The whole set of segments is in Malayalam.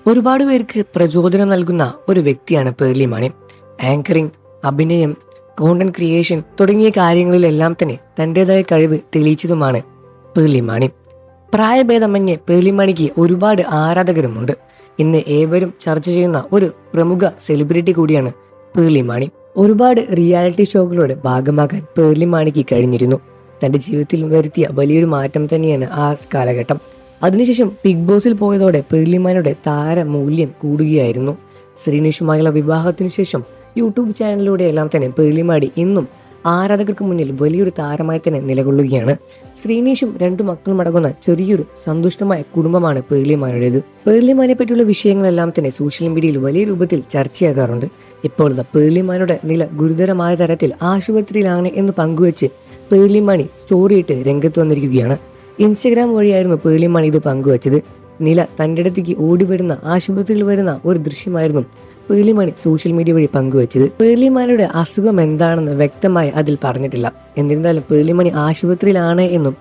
ഒരുപാട് പേർക്ക് പ്രചോദനം നൽകുന്ന ഒരു വ്യക്തിയാണ് പേർലി മാണി. ആങ്കറിംഗ്, അഭിനയം, കോണ്ടന്റ് ക്രിയേഷൻ തുടങ്ങിയ കാര്യങ്ങളിലെല്ലാം തന്നെ തൻ്റെതായ കഴിവ് തെളിയിച്ചതുമാണ് പേർലി മാണി. പ്രായഭേദമന്യേ പേർലി മാണിക്ക് ഒരുപാട് ആരാധകരുമുണ്ട്. ഇന്ന് ഏവരും ചർച്ച ചെയ്യുന്ന ഒരു പ്രമുഖ സെലിബ്രിറ്റി കൂടിയാണ് പേർലി മാണി. ഒരുപാട് റിയാലിറ്റി ഷോകളുടെ ഭാഗമാകാൻ പേർലി മാണിക്ക് കഴിഞ്ഞിരുന്നു. തൻ്റെ ജീവിതത്തിൽ വരുത്തിയ വലിയൊരു മാറ്റം തന്നെയാണ് ആ കാലഘട്ടം. അതിനുശേഷം ബിഗ് ബോസിൽ പോയതോടെ പേർലി മാണിയുടെ താരമൂല്യം കൂടുകയായിരുന്നു. ശ്രീനിഷുമായുള്ള വിവാഹത്തിനു ശേഷം യൂട്യൂബ് ചാനലിലൂടെ എല്ലാം തന്നെ പേർലി മാണി ഇന്നും ആരാധകർക്ക് മുന്നിൽ വലിയൊരു താരമായി തന്നെ നിലകൊള്ളുകയാണ്. ശ്രീനിഷും 2 മക്കളും അടങ്ങുന്ന ചെറിയൊരു സന്തുഷ്ടമായ കുടുംബമാണ് പേർലി മാണിയുടേത്. പേർലി മാണിയെ പറ്റിയുള്ള വിഷയങ്ങളെല്ലാം തന്നെ സോഷ്യൽ മീഡിയയിൽ വലിയ രൂപത്തിൽ ചർച്ചയാകാറുണ്ട്. ഇപ്പോൾ പേർലി മാണിയുടെ നില ഗുരുതരമായ തരത്തിൽ ആശുപത്രിയിലാണ് എന്ന് പങ്കുവെച്ച് പേർലി മാണി സ്റ്റോറിയിട്ട് രംഗത്ത് വന്നിരിക്കുകയാണ്. ഇൻസ്റ്റഗ്രാം വഴിയായിരുന്നു പേർലി മാണി ഇത് പങ്കുവച്ചത്. നില തൻ്റെ അടുത്തേക്ക് ഓടിവരുന്ന ആശുപത്രിയിൽ വരുന്ന ഒരു ദൃശ്യമായിരുന്നു പേർലി മാണി സോഷ്യൽ മീഡിയ വഴി പങ്കുവച്ചത്. പേർലി മാണിയുടെ അസുഖം എന്താണെന്ന് വ്യക്തമായി അതിൽ പറഞ്ഞിട്ടില്ല. എന്നിരുന്നാലും പേർലി മാണി ആശുപത്രിയിലാണ് എന്നും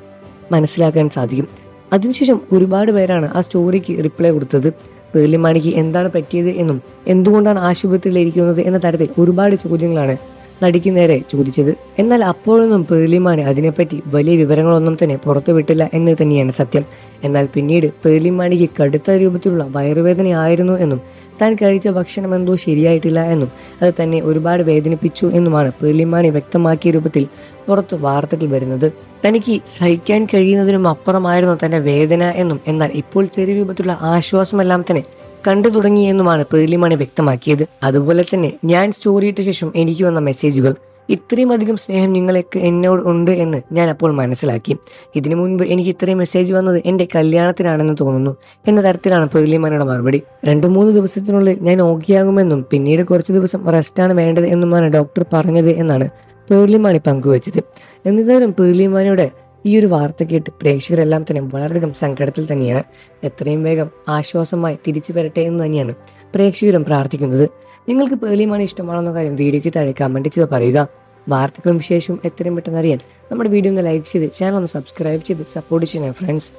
മനസ്സിലാക്കാൻ സാധിക്കും. അതിനുശേഷം ഒരുപാട് പേരാണ് ആ സ്റ്റോറിക്ക് റിപ്ലൈ കൊടുത്തത്. പേർലി മാണിക്ക് എന്താണ് പറ്റിയത് എന്നും എന്തുകൊണ്ടാണ് ആശുപത്രിയിലിരിക്കുന്നത് എന്ന തരത്തിൽ ഒരുപാട് ചോദ്യങ്ങളാണ് നടിക്ക് നേരെ ചോദിച്ചത്. എന്നാൽ അപ്പോഴൊന്നും പേർലി മാണി അതിനെപ്പറ്റി വലിയ വിവരങ്ങളൊന്നും തന്നെ പുറത്തുവിട്ടില്ല എന്ന് തന്നെയാണ് സത്യം. എന്നാൽ പിന്നീട് പേർലി മാണിക്ക് കടുത്ത രൂപത്തിലുള്ള വയറുവേദനയായിരുന്നു എന്നും താൻ കഴിച്ച ഭക്ഷണം എന്തോ ശരിയായിട്ടില്ല എന്നും അത് തന്നെ ഒരുപാട് വേദനിപ്പിച്ചു എന്നുമാണ് പേർലി മാണി വ്യക്തമാക്കിയ രൂപത്തിൽ പുറത്ത് വാർത്തകൾ വരുന്നത്. തനിക്ക് സഹിക്കാൻ കഴിയുന്നതിനും അപ്പുറമായിരുന്നു തന്റെ വേദന എന്നും എന്നാൽ ഇപ്പോൾ ചെറിയ രൂപത്തിലുള്ള ആശ്വാസമെല്ലാം തന്നെ കണ്ടു തുടങ്ങിയെന്നുമാണ് പേർലി മാണി വ്യക്തമാക്കിയത്. അതുപോലെ തന്നെ ഞാൻ സ്റ്റോറി ഇട്ട ശേഷം എനിക്ക് വന്ന മെസ്സേജുകൾ, ഇത്രയും അധികം സ്നേഹം നിങ്ങൾക്ക് എന്നോട് ഉണ്ട് എന്ന് ഞാൻ അപ്പോൾ മനസ്സിലാക്കി. ഇതിനു മുൻപ് എനിക്ക് ഇത്രയും മെസ്സേജ് വന്നത് എൻ്റെ കല്യാണത്തിനാണെന്ന് തോന്നുന്നു എന്ന തരത്തിലാണ് പേർലി മാണിയുടെ മറുപടി. 2-3 ദിവസത്തിനുള്ളിൽ ഞാൻ ഓക്കെയാകുമെന്നും പിന്നീട് കുറച്ച് ദിവസം റെസ്റ്റാണ് വേണ്ടത് എന്നുമാണ് ഡോക്ടർ പറഞ്ഞത് എന്നാണ് പേർലി മാണി പങ്കുവച്ചത്. എന്നിരുന്നാലും പേർലി മാണിയുടെ ഈ ഒരു വാർത്ത കേട്ട് പ്രേക്ഷകരെല്ലാം തന്നെ വളരെയധികം സങ്കടത്തിൽ തന്നെയാണ്. എത്രയും വേഗം ആശ്വാസമായി തിരിച്ചു വരട്ടെ എന്ന് തന്നെയാണ് പ്രേക്ഷകരും പ്രാർത്ഥിക്കുന്നത്. നിങ്ങൾക്ക് പേർലി മാണി ഇഷ്ടമാണെന്ന കാര്യം വീഡിയോയ്ക്ക് താഴെ കമന്റ് ചെയ്ത് പറയുക. വാർത്തകളും വിശേഷവും എത്രയും പെട്ടെന്ന് അറിയാൻ നമ്മുടെ വീഡിയോ ഒന്ന് ലൈക്ക് ചെയ്ത് ചാനൽ ഒന്ന് സബ്സ്ക്രൈബ് ചെയ്ത് സപ്പോർട്ട് ചെയ്യണം ഫ്രണ്ട്സ്.